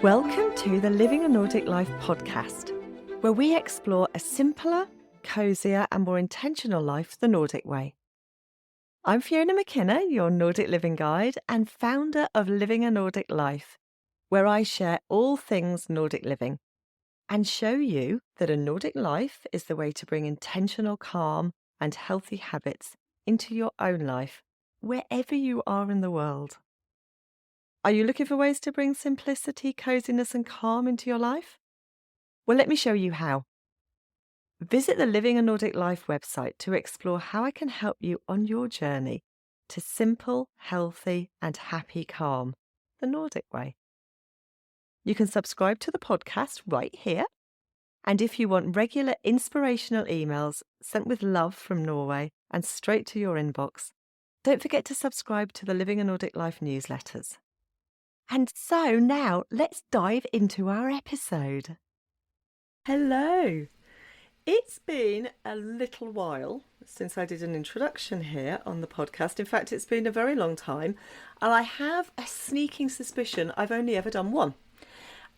Welcome to the Living a Nordic Life podcast, where we explore a simpler, cosier and more intentional life the Nordic way. I'm Fiona McKenna, your Nordic living guide and founder of Living a Nordic Life, where I share all things Nordic living and show you that a Nordic life is the way to bring intentional calm and healthy habits into your own life, wherever you are in the world. Are you looking for ways to bring simplicity, coziness and calm into your life? Well, let me show you how. Visit the Living a Nordic Life website to explore how I can help you on your journey to simple, healthy and happy calm, the Nordic way. You can subscribe to the podcast right here. And if you want regular inspirational emails sent with love from Norway and straight to your inbox, don't forget to subscribe to the Living a Nordic Life newsletters. And so now let's dive into our episode. Hello. It's been a little while since I did an introduction here on the podcast. In fact, it's been a very long time. And I have a sneaking suspicion I've only ever done one.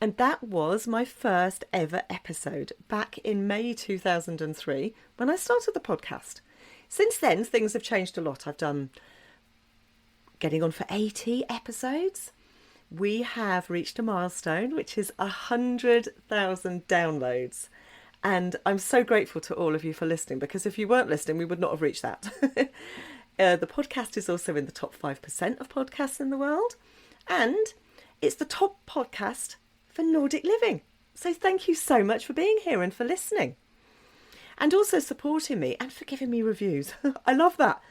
And that was my first ever episode back in May 2003 when I started the podcast. Since then, things have changed a lot. I've done getting on for 80 episodes. We have reached a milestone, which is 100,000 downloads. And I'm so grateful to all of you for listening, because if you weren't listening, we would not have reached that. The podcast is also in the top 5% of podcasts in the world. And it's the top podcast for Nordic living. So thank you so much for being here and for listening. And also supporting me and for giving me reviews. I love that.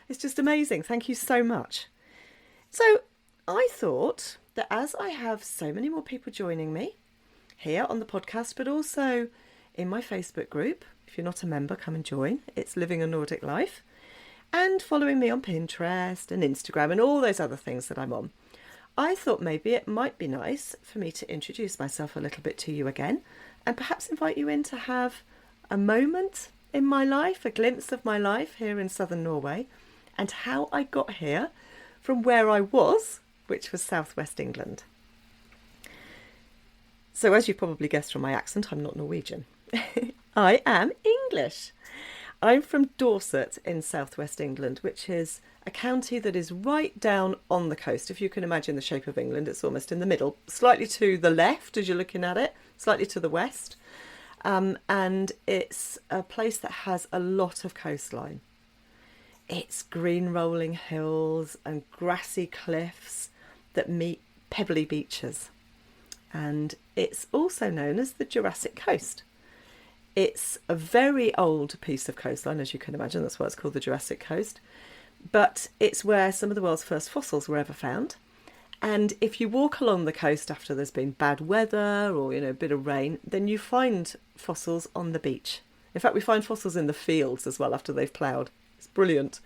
It's just amazing. Thank you so much. So I thought that as I have so many more people joining me here on the podcast, but also in my Facebook group, if you're not a member, come and join. It's Living a Nordic Life. And following me on Pinterest and Instagram and all those other things that I'm on, I thought maybe it might be nice for me to introduce myself a little bit to you again and perhaps invite you in to have a moment in my life, a glimpse of my life here in southern Norway and how I got here from where I was, which was southwest England. So as you've probably guessed from my accent, I'm not Norwegian. I am English. I'm from Dorset in southwest England, which is a county that is right down on the coast. If you can imagine the shape of England, it's almost in the middle, slightly to the left as you're looking at it, slightly to the west. And it's a place that has a lot of coastline. It's green rolling hills and grassy cliffs that meet pebbly beaches. And it's also known as the Jurassic Coast. It's a very old piece of coastline, as you can imagine. That's why it's called the Jurassic Coast. But it's where some of the world's first fossils were ever found. And if you walk along the coast after there's been bad weather or, a bit of rain, then you find fossils on the beach. In fact, we find fossils in the fields as well after they've ploughed. It's brilliant.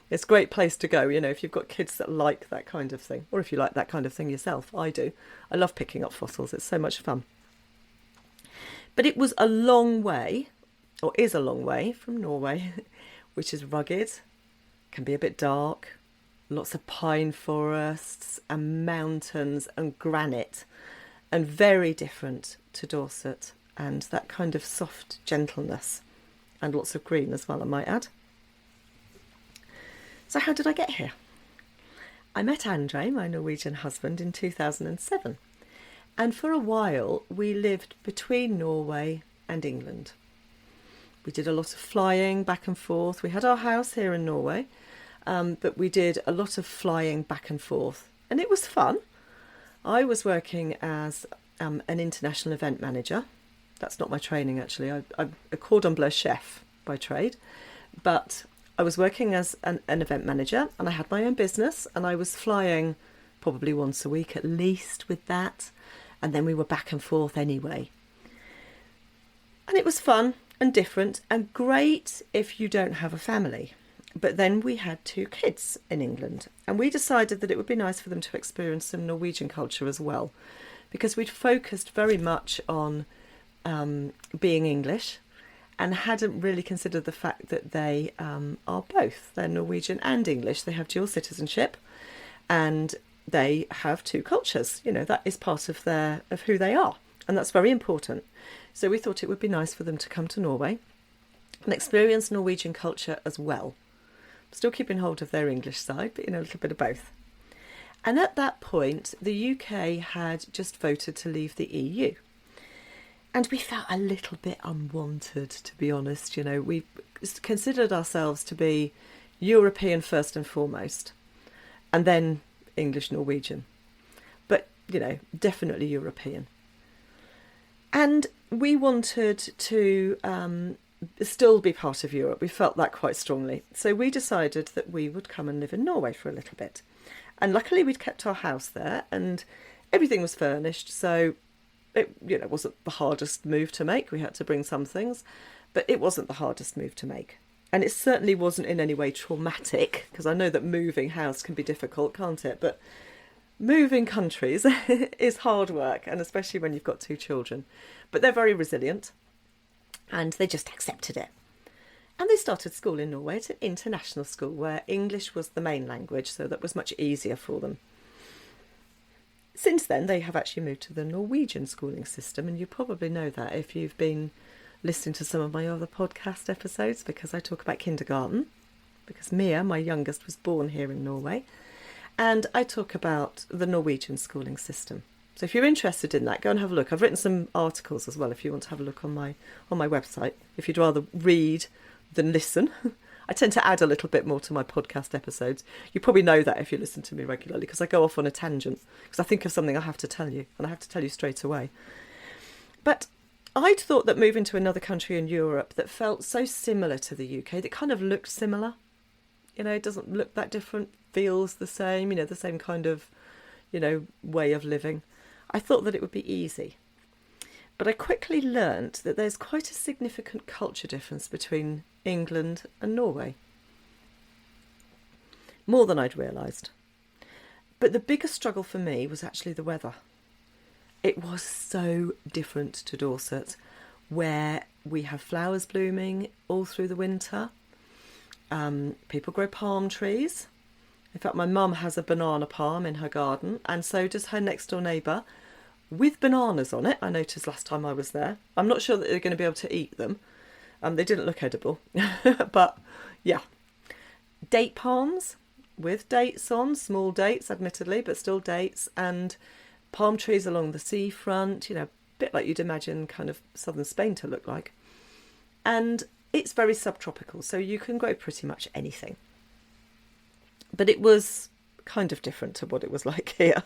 It's a great place to go, if you've got kids that like that kind of thing, or if you like that kind of thing yourself. I do. I love picking up fossils. It's so much fun. But it was a long way, or is a long way from Norway, which is rugged, can be a bit dark, lots of pine forests and mountains and granite, and very different to Dorset and that kind of soft gentleness and lots of green as well, I might add. So how did I get here? I met Andre, my Norwegian husband, in 2007. And for a while, we lived between Norway and England. We did a lot of flying back and forth. We had our house here in Norway, but we did a lot of flying back and forth. And it was fun. I was working as an international event manager. That's not my training, actually. I'm a cordon bleu chef by trade. But I was working as an event manager and I had my own business and I was flying probably once a week at least with that. And then we were back and forth anyway. And it was fun and different and great if you don't have a family. But then we had 2 kids in England and we decided that it would be nice for them to experience some Norwegian culture as well, because we'd focused very much on being English and hadn't really considered the fact that they are both. They're Norwegian and English. They have dual citizenship and they have two cultures. That is part of who they are, and that's very important. So we thought it would be nice for them to come to Norway and experience Norwegian culture as well. Still keeping hold of their English side, but a little bit of both. And at that point, the UK had just voted to leave the EU. And we felt a little bit unwanted, to be honest. We considered ourselves to be European first and foremost, and then English Norwegian. But, definitely European. And we wanted to still be part of Europe. We felt that quite strongly. So we decided that we would come and live in Norway for a little bit. And luckily we'd kept our house there and everything was furnished. So it wasn't the hardest move to make. We had to bring some things, but it wasn't the hardest move to make. And it certainly wasn't in any way traumatic, because I know that moving house can be difficult, can't it? But moving countries is hard work, and especially when you've got two children. But they're very resilient, and they just accepted it. And they started school in Norway. It's an international school where English was the main language, so that was much easier for them. Since then, they have actually moved to the Norwegian schooling system, and you probably know that if you've been listening to some of my other podcast episodes, because I talk about kindergarten, because Mia, my youngest, was born here in Norway. And I talk about the Norwegian schooling system. So if you're interested in that, go and have a look. I've written some articles as well if you want to have a look on my website, if you'd rather read than listen. I tend to add a little bit more to my podcast episodes. You probably know that if you listen to me regularly, because I go off on a tangent, because I think of something I have to tell you, and I have to tell you straight away. But I'd thought that moving to another country in Europe that felt so similar to the UK, that kind of looked similar, it doesn't look that different, feels the same, the same kind of, way of living. I thought that it would be easy. But I quickly learnt that there's quite a significant culture difference between England and Norway. More than I'd realised. But the biggest struggle for me was actually the weather. It was so different to Dorset, where we have flowers blooming all through the winter. People grow palm trees. In fact, my mum has a banana palm in her garden, and so does her next door neighbour, with bananas on it. I noticed last time I was there. I'm not sure that they're going to be able to eat them. They didn't look edible, but yeah. Date palms with dates on, small dates admittedly, but still dates, and palm trees along the seafront, a bit like you'd imagine kind of southern Spain to look like. And it's very subtropical, so you can grow pretty much anything. But it was kind of different to what it was like here.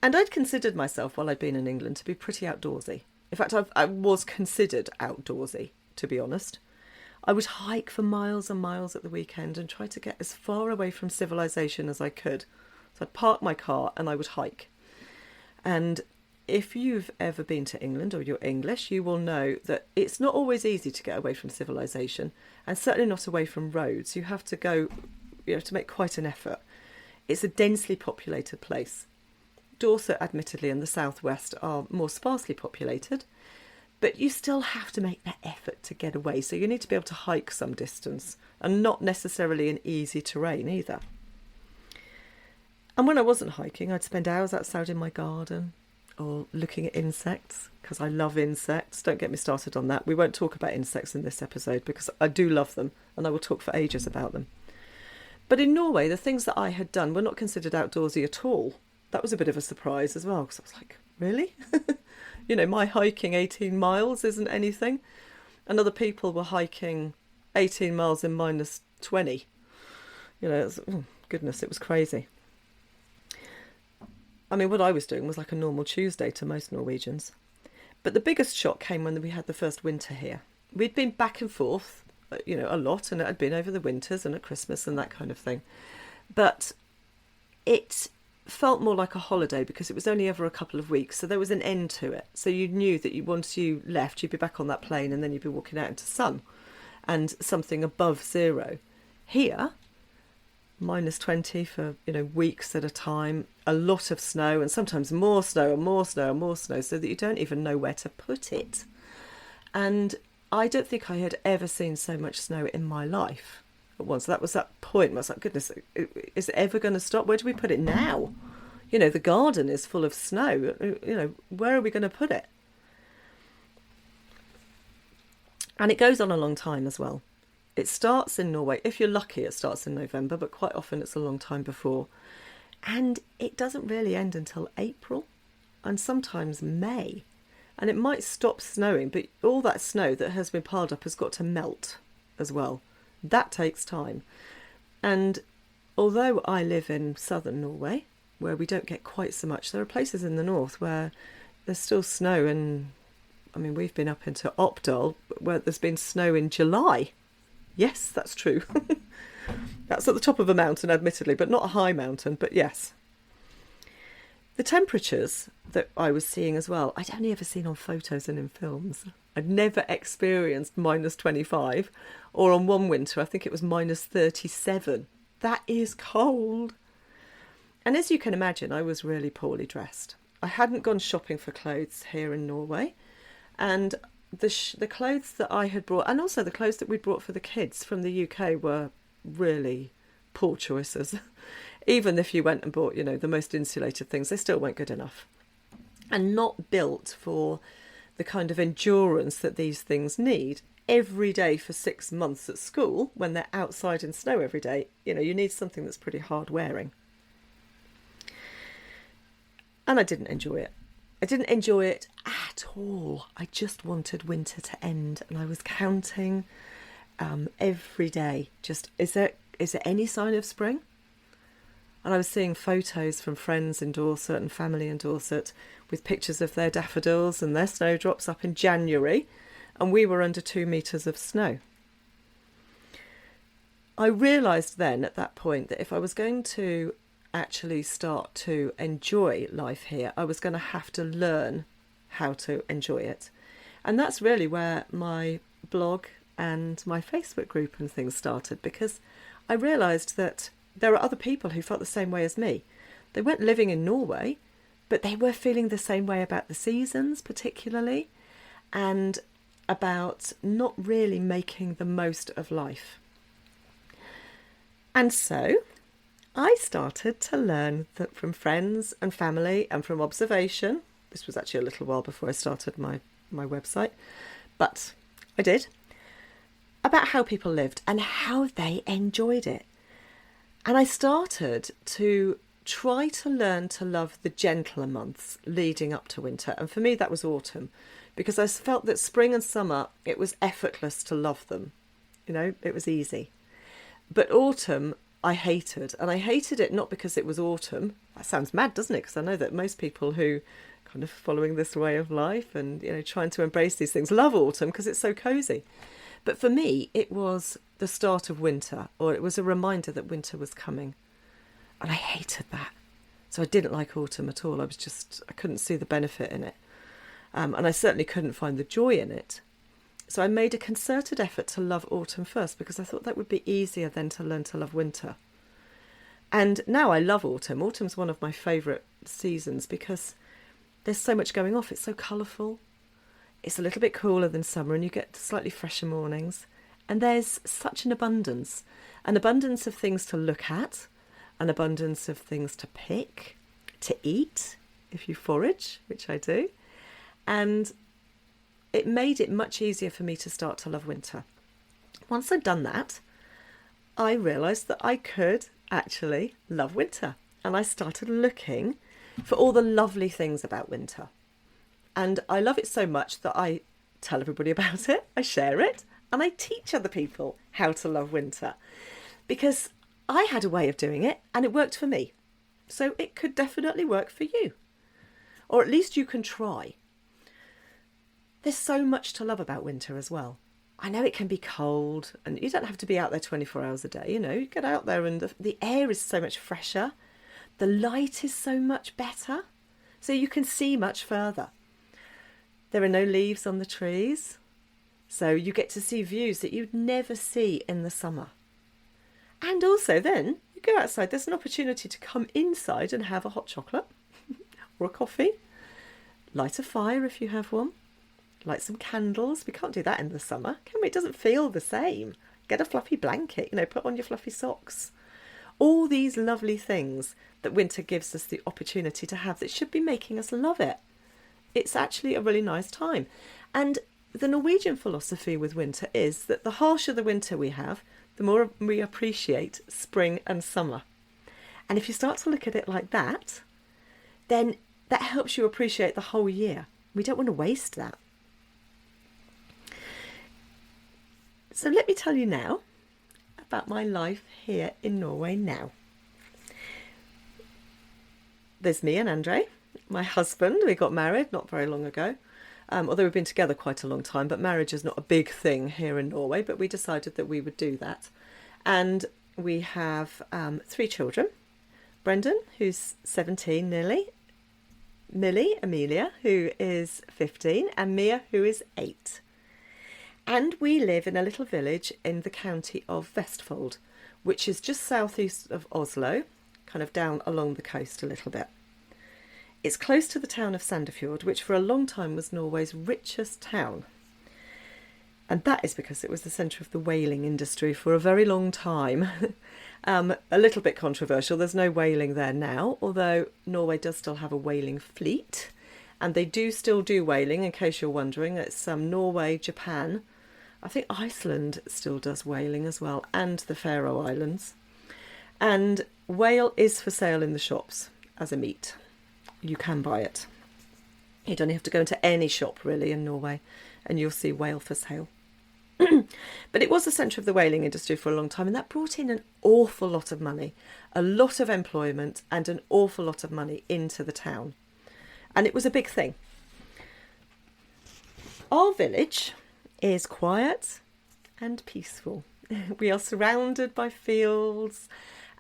And I'd considered myself, while I'd been in England, to be pretty outdoorsy. In fact, I was considered outdoorsy, to be honest. I would hike for miles and miles at the weekend and try to get as far away from civilization as I could. So I'd park my car and I would hike. And if you've ever been to England or you're English, you will know that it's not always easy to get away from civilization, and certainly not away from roads. You have to go, to make quite an effort. It's a densely populated place. Dorset, admittedly, and the southwest are more sparsely populated, but you still have to make that effort to get away. So you need to be able to hike some distance, and not necessarily in easy terrain either. And when I wasn't hiking, I'd spend hours outside in my garden or looking at insects, because I love insects. Don't get me started on that. We won't talk about insects in this episode because I do love them and I will talk for ages about them. But in Norway, the things that I had done were not considered outdoorsy at all. That was a bit of a surprise as well, because I was like, really? My hiking 18 miles isn't anything. And other people were hiking 18 miles in minus 20. Goodness, it was crazy. I mean, what I was doing was like a normal Tuesday to most Norwegians. But the biggest shock came when we had the first winter here. We'd been back and forth, a lot, and it had been over the winters and at Christmas and that kind of thing. But it felt more like a holiday because it was only ever a couple of weeks, so there was an end to it. So you knew that once you left, you'd be back on that plane and then you'd be walking out into sun and something above zero. Here, minus 20 for weeks at a time, a lot of snow, and sometimes more snow and more snow and more snow, so that you don't even know where to put it. And I don't think I had ever seen so much snow in my life. at once. That was that point. I was like, goodness, is it ever going to stop? Where do we put it now? The garden is full of snow. Where are we going to put it? And it goes on a long time as well. It starts in Norway. If you're lucky, it starts in November, but quite often it's a long time before. And it doesn't really end until April and sometimes May. And it might stop snowing, but all that snow that has been piled up has got to melt as well. That takes time. And although I live in southern Norway, where we don't get quite so much, there are places in the north where there's still snow. And I mean, we've been up into Oppdal where there's been snow in July. Yes, that's true. That's at the top of a mountain, admittedly, but not a high mountain, but yes. The temperatures that I was seeing as well, I'd only ever seen on photos and in films. I'd never experienced minus 25, or on one winter, I think it was minus 37. That is cold. And as you can imagine, I was really poorly dressed. I hadn't gone shopping for clothes here in Norway, and the clothes that I had brought, and also the clothes that we'd brought for the kids from the UK, were really poor choices. Even if you went and bought, the most insulated things, they still weren't good enough. And not built for the kind of endurance that these things need every day for 6 months at school when they're outside in snow every day. You need something that's pretty hard wearing. And I didn't enjoy it. I didn't enjoy it at all. I just wanted winter to end, and I was counting every day. Just, is there any sign of spring? And I was seeing photos from friends in Dorset and family in Dorset with pictures of their daffodils and their snowdrops up in January, and we were under 2 metres of snow. I realised then at that point that if I was going to actually start to enjoy life here, I was going to have to learn how to enjoy it. And that's really where my blog and my Facebook group and things started, because I realised that there are other people who felt the same way as me. They weren't living in Norway, but they were feeling the same way about the seasons particularly, and about not really making the most of life. And so I started to learn that from friends and family and from observation. This was actually a little while before I started my website, but I did, about how people lived and how they enjoyed it. And I started to try to learn to love the gentler months leading up to winter. And for me, that was autumn, because I felt that spring and summer, it was effortless to love them. It was easy. But autumn, I hated. And I hated it not because it was autumn. That sounds mad, doesn't it? Because I know that most people who kind of following this way of life and, trying to embrace these things love autumn because it's so cosy. But for me, it was the start of winter, or it was a reminder that winter was coming. And I hated that. So I didn't like autumn at all. I couldn't see the benefit in it. And I certainly couldn't find the joy in it. So I made a concerted effort to love autumn first, because I thought that would be easier then to learn to love winter. And now I love autumn. Autumn's one of my favourite seasons because there's so much going off. It's so colourful. It's a little bit cooler than summer, and you get slightly fresher mornings. And there's such an abundance of things to look at, an abundance of things to pick, to eat, if you forage, which I do. And it made it much easier for me to start to love winter. Once I'd done that, I realised that I could actually love winter. And I started looking for all the lovely things about winter. And I love it so much that I tell everybody about it, I share it, and I teach other people how to love winter. Because I had a way of doing it, and it worked for me. So it could definitely work for you. Or at least you can try. There's so much to love about winter as well. I know it can be cold, and you don't have to be out there 24 hours a day. You get out there and the air is so much fresher. The light is so much better. So you can see much further. There are no leaves on the trees. So you get to see views that you'd never see in the summer. And also then, you go outside, there's an opportunity to come inside and have a hot chocolate or a coffee. Light a fire if you have one. Light some candles. We can't do that in the summer, can we? It doesn't feel the same. get a fluffy blanket, put on your fluffy socks. All these lovely things that winter gives us the opportunity to have that should be making us love it. It's actually a really nice time. And the Norwegian philosophy with winter is that the harsher the winter we have, the more we appreciate spring and summer. And if you start to look at it like that, then that helps you appreciate the whole year. We don't want to waste that. So let me tell you now about my life here in Norway now. There's me and Andre, my husband. We got married not very long ago, although we've been together quite a long time, but marriage is not a big thing here in Norway, but we decided that we would do that. And we have 3 children. Brendan, who's 17 nearly, Millie, Amelia, who is 15, and Mia, who is 8. And we live in a little village in the county of Vestfold, which is just southeast of Oslo, kind of down along the coast a little bit. It's close to the town of Sandefjord, which for a long time was Norway's richest town. And that is because it was the centre of the whaling industry for a very long time. A little bit controversial. There's no whaling there now, although Norway does still have a whaling fleet. And they do still do whaling, in case you're wondering. It's Norway, Japan. I think Iceland still does whaling as well, and the Faroe Islands. And whale is for sale in the shops as a meat. You can buy it. You don't have to go into any shop really in Norway and you'll see whale for sale. But it was the centre of the whaling industry for a long time, and that brought in an awful lot of money, a lot of employment and an awful lot of money into the town. And it was a big thing. Our village is quiet and peaceful. We are surrounded by fields,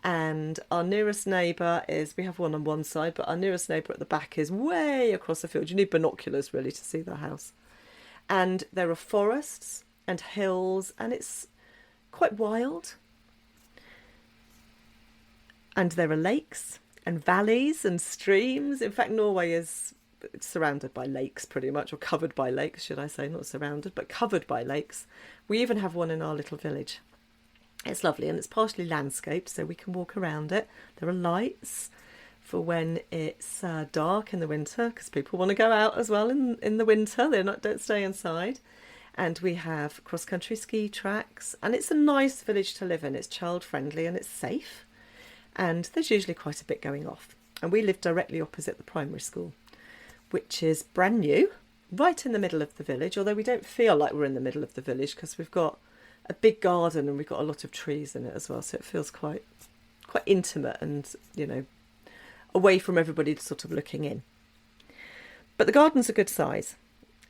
and our nearest neighbour is, we have one on one side, but our nearest neighbour at the back is way across the field. You need binoculars really to see their house. And there are forests and hills, and it's quite wild. And there are lakes and valleys and streams. In fact, Norway is surrounded by lakes pretty much, or covered by lakes, should I say, not surrounded, but covered by lakes. We even have one in our little village. It's lovely, and it's partially landscaped, so we can walk around it. There are lights for when it's dark in the winter, because people want to go out as well in the winter. Don't stay inside. And we have cross-country ski tracks, and it's a nice village to live in. It's child-friendly and it's safe, and there's usually quite a bit going off. And we live directly opposite the primary school, which is brand new, right in the middle of the village, although we don't feel like we're in the middle of the village because we've got a big garden and we've got a lot of trees in it as well, so it feels quite intimate and, away from everybody sort of looking in. But the garden's a good size,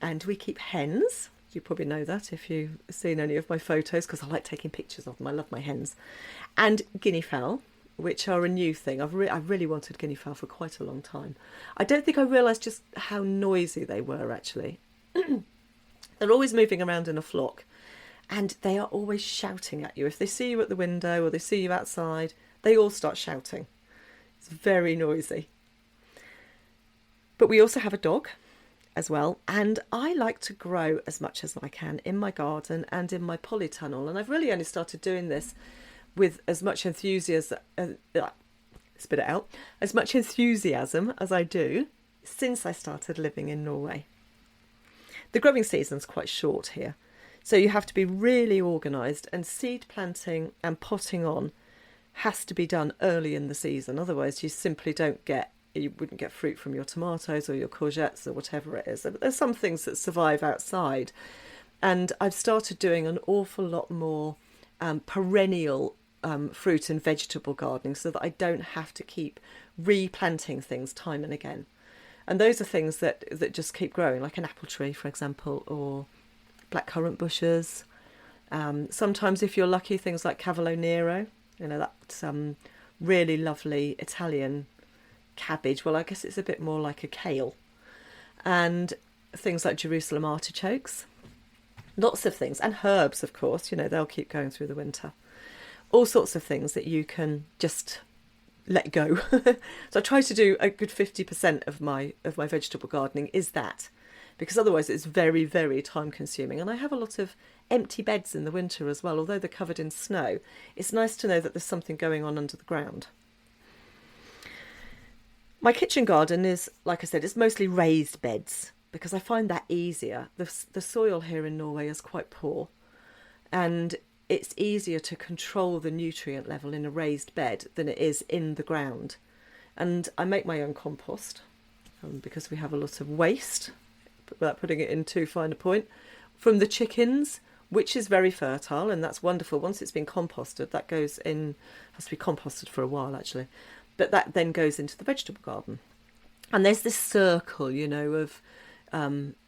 and we keep hens. You probably know that if you've seen any of my photos, because I like taking pictures of them. I love my hens. And guinea fowl, which are a new thing. I've really wanted guinea fowl for quite a long time. I don't think I realised just how noisy they were, actually. They're always moving around in a flock, and they are always shouting at you. If they see you at the window or they see you outside, they all start shouting. It's very noisy. But we also have a dog as well, and I like to grow as much as I can in my garden and in my polytunnel, and I've really only started doing this with as much enthusiasm as I do since I started living in Norway. The growing season's quite short here, so you have to be really organised, and seed planting and potting on has to be done early in the season, otherwise you simply wouldn't get fruit from your tomatoes or your courgettes or whatever it is. There's some things that survive outside, and I've started doing an awful lot more perennial fruit and vegetable gardening, so that I don't have to keep replanting things time and again. And those are things that just keep growing, like an apple tree, for example, or blackcurrant bushes. Sometimes, if you're lucky, things like Cavolo Nero, that really lovely Italian cabbage. Well, I guess it's a bit more like a kale. And things like Jerusalem artichokes. Lots of things. And herbs, of course, they'll keep going through the winter. All sorts of things that you can just let go. So I try to do a good 50% of my vegetable gardening is that. because otherwise it's very, very time consuming. And I have a lot of empty beds in the winter as well. Although they're covered in snow, it's nice to know that there's something going on under the ground. My kitchen garden is, like I said, it's mostly raised beds because I find that easier. The soil here in Norway is quite poor, and it's easier to control the nutrient level in a raised bed than it is in the ground. And I make my own compost because we have a lot of waste, without putting it in too fine a point, from the chickens, which is very fertile, and that's wonderful. Once it's been composted, that goes in, has to be composted for a while actually, but that then goes into the vegetable garden. And there's this circle, you know, of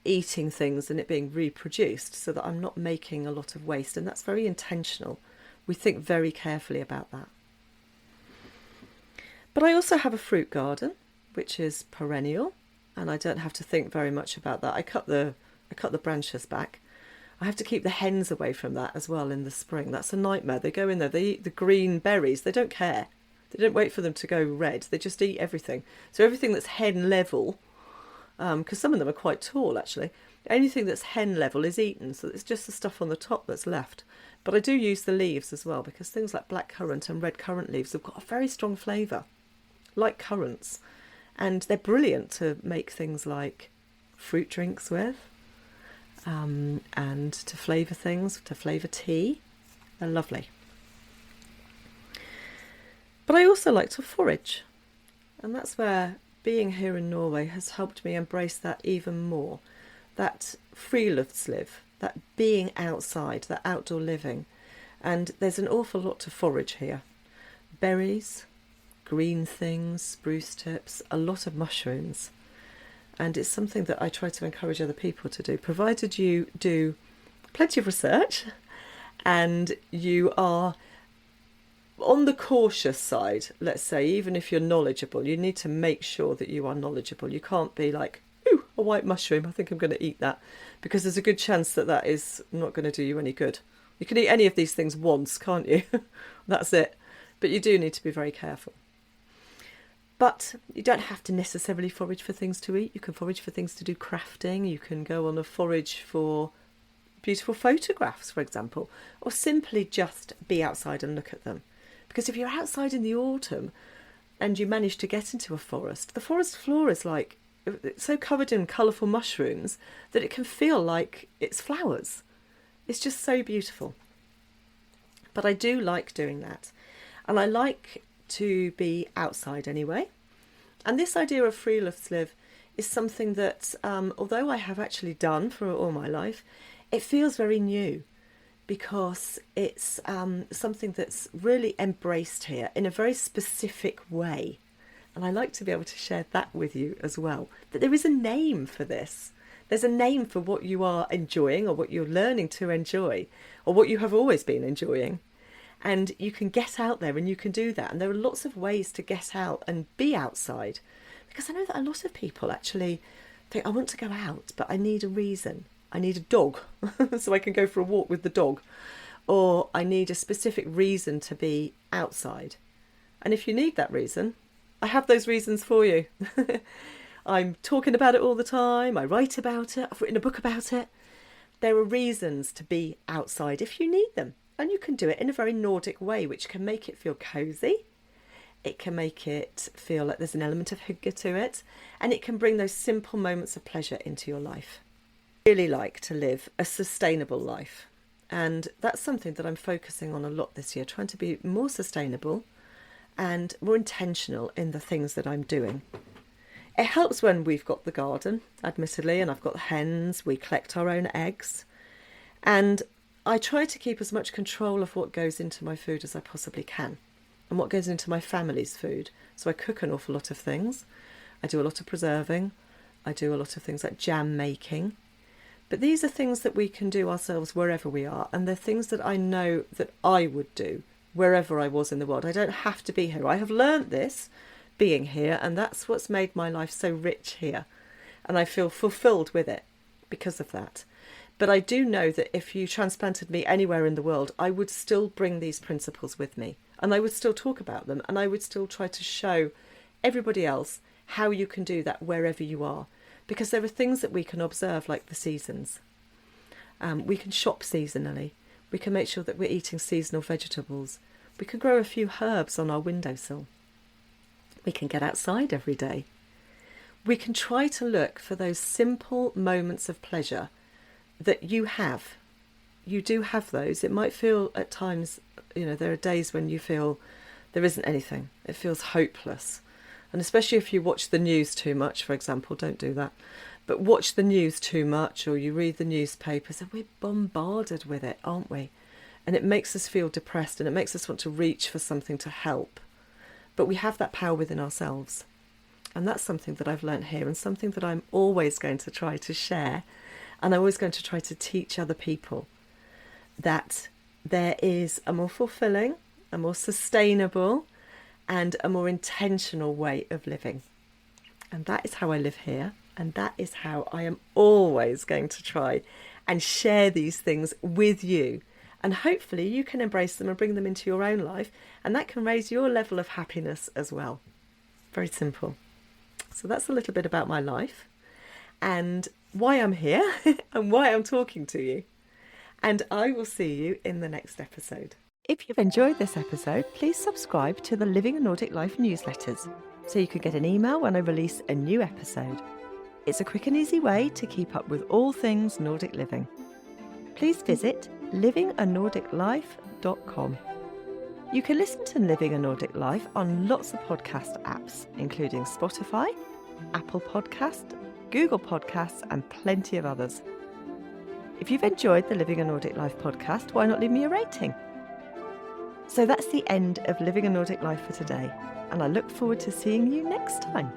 eating things and it being reproduced, so that I'm not making a lot of waste, and that's very intentional. We think very carefully about that. But I also have a fruit garden, which is perennial, and I don't have to think very much about that. I cut the branches back. I have to keep the hens away from that as well in the spring. That's a nightmare. They go in there, they eat the green berries. They don't care. They don't wait for them to go red. They just eat everything. So everything that's hen level, because some of them are quite tall actually, anything that's hen level is eaten. So it's just the stuff on the top that's left. But I do use the leaves as well, because things like black currant and red currant leaves have got a very strong flavour, like currants. And they're brilliant to make things like fruit drinks with, and to flavour things, to flavour tea. They're lovely. But I also like to forage, and that's where being here in Norway has helped me embrace that even more. That friluftsliv, that being outside, that outdoor living. And there's an awful lot to forage here. Berries, green things, spruce tips, a lot of mushrooms. And it's something that I try to encourage other people to do, provided you do plenty of research and you are on the cautious side. Let's say, even if you're knowledgeable, you need to make sure that you are knowledgeable. You can't be like, ooh, a white mushroom, I think I'm going to eat that, because there's a good chance that that is not going to do you any good. You can eat any of these things once, can't you? That's it. But you do need to be very careful. But you don't have to necessarily forage for things to eat. You can forage for things to do crafting. You can go on a forage for beautiful photographs, for example, or simply just be outside and look at them. Because if you're outside in the autumn and you manage to get into a forest, the forest floor is like, it's so covered in colourful mushrooms that it can feel like it's flowers. It's just so beautiful. But I do like doing that. And I like to be outside anyway. And this idea of friluftsliv is something that, although I have actually done for all my life, it feels very new, because it's something that's really embraced here in a very specific way. And I like to be able to share that with you as well, that there is a name for this. There's a name for what you are enjoying, or what you're learning to enjoy, or what you have always been enjoying. And you can get out there and you can do that. And there are lots of ways to get out and be outside. Because I know that a lot of people actually think, I want to go out, but I need a reason. I need a dog so I can go for a walk with the dog. Or I need a specific reason to be outside. And if you need that reason, I have those reasons for you. I'm talking about it all the time. I write about it. I've written a book about it. There are reasons to be outside if you need them. And you can do it in a very Nordic way, which can make it feel cosy. It can make it feel like there's an element of hygge to it. And it can bring those simple moments of pleasure into your life. I really like to live a sustainable life. And that's something that I'm focusing on a lot this year, trying to be more sustainable and more intentional in the things that I'm doing. It helps when we've got the garden, admittedly, and I've got the hens. We collect our own eggs. And I try to keep as much control of what goes into my food as I possibly can, and what goes into my family's food. So I cook an awful lot of things. I do a lot of preserving. I do a lot of things like jam making. But these are things that we can do ourselves wherever we are, and they're things that I know that I would do wherever I was in the world. I don't have to be here. I have learnt this being here, and that's what's made my life so rich here. And I feel fulfilled with it because of that. But I do know that if you transplanted me anywhere in the world, I would still bring these principles with me, and I would still talk about them, and I would still try to show everybody else how you can do that wherever you are. because there are things that we can observe, like the seasons. We can shop seasonally. We can make sure that we're eating seasonal vegetables. We can grow a few herbs on our windowsill. We can get outside every day. We can try to look for those simple moments of pleasure that you have. You do have those. It might feel at times, there are days when you feel there isn't anything. It feels hopeless. And especially if you watch the news too much, for example, don't do that. But watch the news too much, or you read the newspapers, and we're bombarded with it, aren't we? And it makes us feel depressed, and it makes us want to reach for something to help. But we have that power within ourselves. And that's something that I've learnt here, and something that I'm always going to try to share. And I'm always going to try to teach other people that there is a more fulfilling, a more sustainable, and a more intentional way of living. And that is how I live here. And that is how I am always going to try and share these things with you. And hopefully you can embrace them and bring them into your own life. And that can raise your level of happiness as well. Very simple. So that's a little bit about my life and why I'm here and why I'm talking to you. And I will see you in the next episode. If you've enjoyed this episode, please subscribe to the Living a Nordic Life newsletters so you can get an email when I release a new episode. It's a quick and easy way to keep up with all things Nordic living. Please visit livinganordiclife.com. You can listen to Living a Nordic Life on lots of podcast apps, including Spotify, Apple Podcast, Google Podcasts, and plenty of others. If you've enjoyed the Living a Nordic Life podcast, why not leave me a rating? So that's the end of Living a Nordic Life for today, and I look forward to seeing you next time.